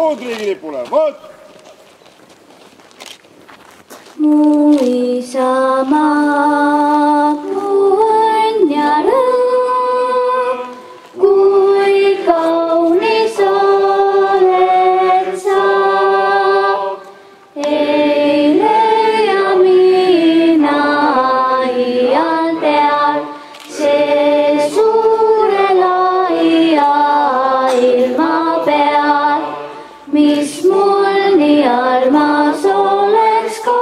muud riigilipule, vot! Mu isamaa, mu õnn ja rõõm, kui kaunis oled sa. Eile ja mina iial tean, see suure laia ilma peal, mis mul nii armas oleks ka.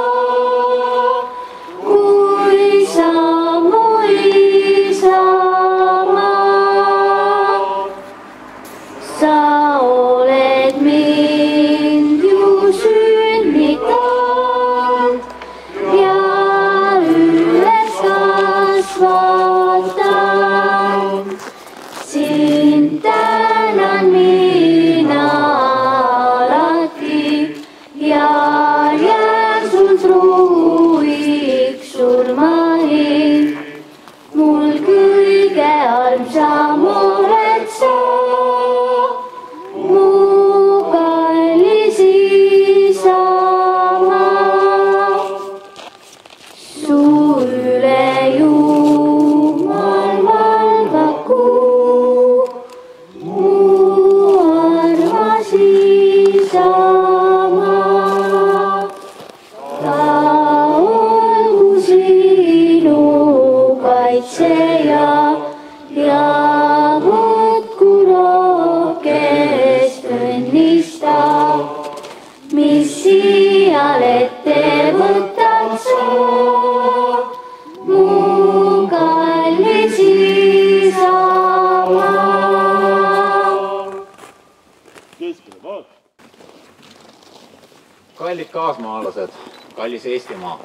Kallid kaasmaalased, kallis Eestimaa.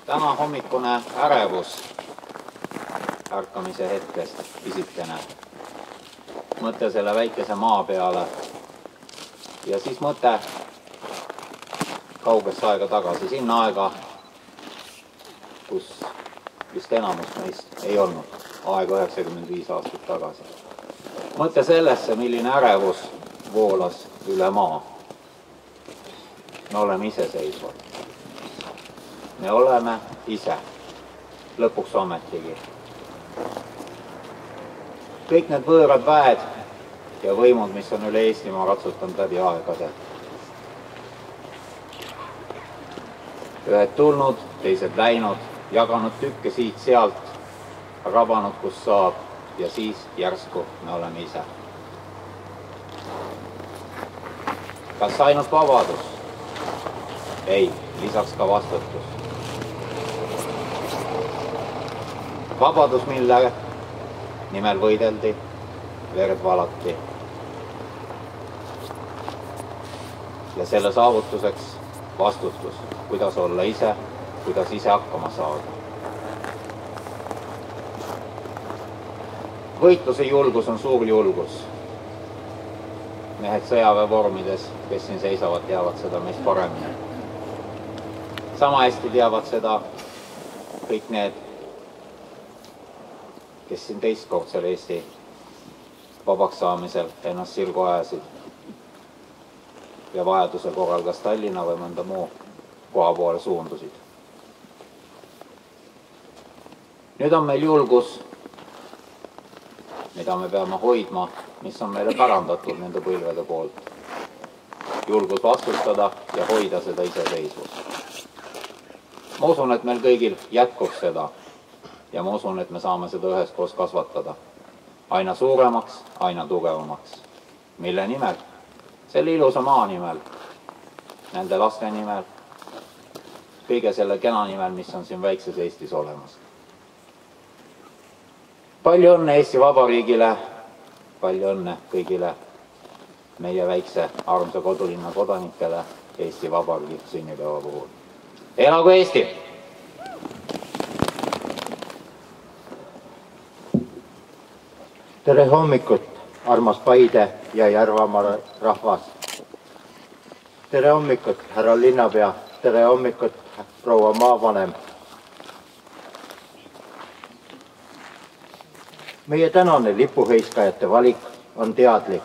Täna hommikune ärevus ärkamise hetkest pisikene. Mõte selle väikese maa peale ja siis mõte kaugesse aega tagasi, sinna aega, kus vist enamus meist ei olnud, aega 95 aastat tagasi. Mõte sellesse, milline ärevus voolas üle maa. Me oleme iseseisvad. Me oleme ise. Lõpuks ometigi. Kõik need võõrad väed ja võimud, mis on üle Eestimaa ratsutanud läbi aegade. Ühed tulnud, teised läinud, jaganud tükke siit-sealt, rabanud, kus saab ja siis järsku me oleme ise. Kas ainult vabadus? Ei, lisaks ka vastutus. Vabadus, mille nimel võideldi, verd valati. Ja selle saavutuseks vastutus, kuidas olla ise, kuidas ise hakkama saada. Võitluse julgus on suur julgus. Mehed sõjaväevormides, kes siin seisavad, teavad seda meist paremini. Sama hästi teavad seda kõik need, kes siin teistkordsel Eesti vabaks saamisel ennast sirgu ajasid ja vajaduse korral kas Tallinna või mõnda muu koha poole suundusid. Nüüd on meil julgus, mida me peame hoidma, mis on meile pärandatud nende põlvede poolt. Julgus vastustada ja hoida seda iseseisvust. Ma usun, et meil kõigil jätkub seda ja ma usun, et me saame seda üheskoos kasvatada. Aina suuremaks, aina tugevamaks. Mille nimel? Selle ilusa maa nimel, nende laste nimel, kõige selle kena nimel, mis on siin väikses Eestis olemas. Palju õnne Eesti Vabariigile, palju õnne kõigile meie väikse armsa kodulinna kodanikele Eesti Vabariigi sünnipäeva puhul. Elagu Eesti! Tere hommikut, armas Paide ja Järvamaa rahvas. Tere hommikut, härra linnapea. Tere hommikut, proua maavanem. Meie tänane lipuhõiskajate valik on teadlik.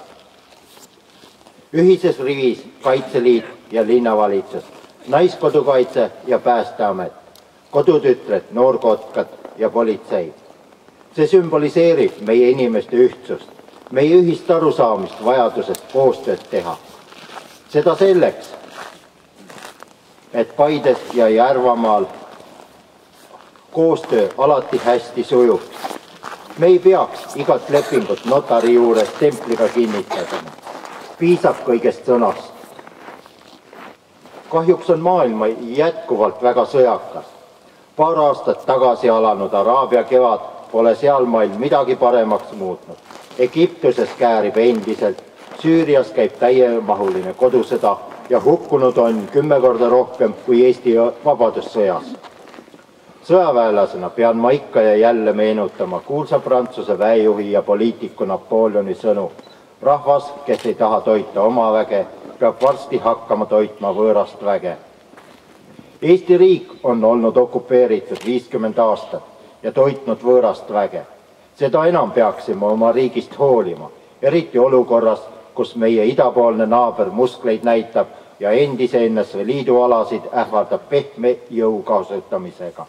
Ühises rivis Kaitseliit ja linnavalitsus, Naiskodukaitse ja Päästeamet, kodutütred, noorkotkad ja politsei. See sümboliseerib meie inimeste ühtsust, meie ühist arusaamist vajadusest koostööd teha. Seda selleks, et Paides ja Järvamaal koostöö alati hästi sujuks. Me ei peaks igat lepingut notari juures templiga kinnitada. Piisab kõigest sõnast. Kahjuks on maailma jätkuvalt väga sõjakas. Paar aastat tagasi alanud Araabia kevad pole sealmail midagi paremaks muutnud. Egiptuses käärib endiselt, Süürias käib täiemahuline kodusõda ja hukkunud on 10 korda rohkem kui Eesti vabadussõjas. Sõjaväelasena pean ma ikka ja jälle meenutama kuulsa Prantsuse väejuhi ja poliitiku Napoleoni sõnu. Rahvas, kes ei taha toita oma väge, peab varsti hakkama toitma võõrast väge. Eesti riik on olnud okupeeritud 50 aastat ja toitnud võõrast väge. Seda enam peaksime oma riigist hoolima, eriti olukorras, kus meie idapoolne naaber muskleid näitab ja endise NSV Liidu alasid ähvardab pehme jõu kasutamisega.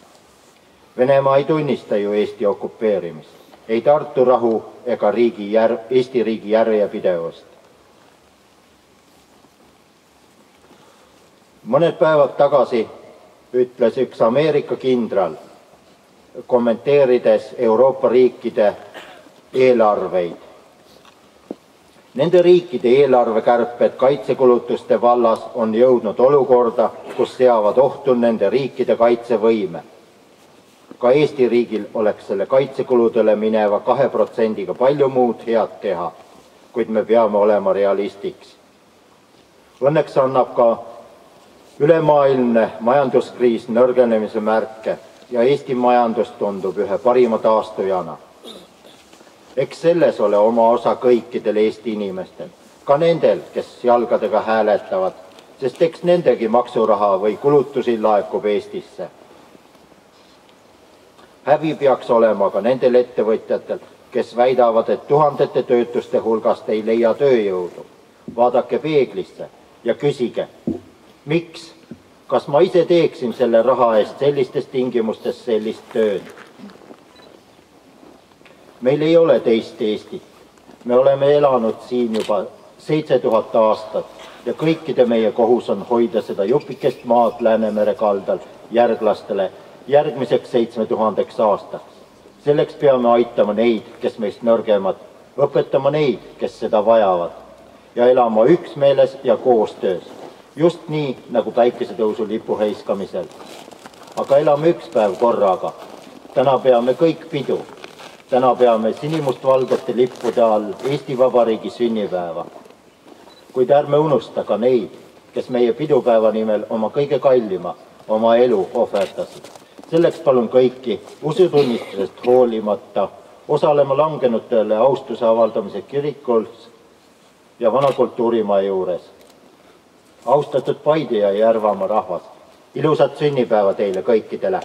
Venemaa ei tunnista ju Eesti okupeerimist, ei Tartu rahu ega Eesti riigi järjepidevust. Mõned päevad tagasi ütles üks Ameerika kindral, kommenteerides Euroopa riikide eelarveid. Nende riikide eelarvekärped kaitsekulutuste vallas on jõudnud olukorda, kus seavad ohtu nende riikide kaitsevõime. Ka Eesti riigil oleks selle kaitsekuludele mineva 2%-ga palju muud head teha, kuid me peame olema realistiks. Õnneks annab ka ülemaailmne majanduskriis nõrgenemise märke ja Eesti majandus tundub ühe parima taastujana. Eks selles ole oma osa kõikidel Eesti inimestel, ka nendel, kes jalgadega hääletavad, sest eks nendegi maksuraha või kulutusi laekub Eestisse. Häbi peaks olema ka nendel ettevõtjatel, kes väidavad, et tuhandete töötuste hulgast ei leia tööjõudu. Vaadake peeglisse ja küsige, miks? Kas ma ise teeksin selle raha eest sellistes tingimustes sellist tööd? Meil ei ole teist Eestit. Me oleme elanud siin juba 7000 aastat ja kõikide meie kohus on hoida seda jupikest maad Läänemere kaldal järglastele järgmiseks 7000 aastaks. Selleks peame aitama neid, kes meist nõrgemad, õpetama neid, kes seda vajavad ja elama üksmeeles ja koostöös. Just nii, nagu päikesetõusu lipu heiskamisel. Aga elame üks päev korraga. Täna peame kõik pidu. Täna peame sinimustvalgete lippude all Eesti Vabariigi sünnipäeva. Kuid ärme unusta ka neid, kes meie pidupäeva nimel oma kõige kallima, oma elu ohverdasid. Selleks palun kõiki usutunnistusest hoolimata osalema langenutele austuse avaldamise kirikuls ja vanakultuurimaa juures. Austatud Paide ja Järvamaa rahvas, ilusat sünnipäeva teile kõikidele!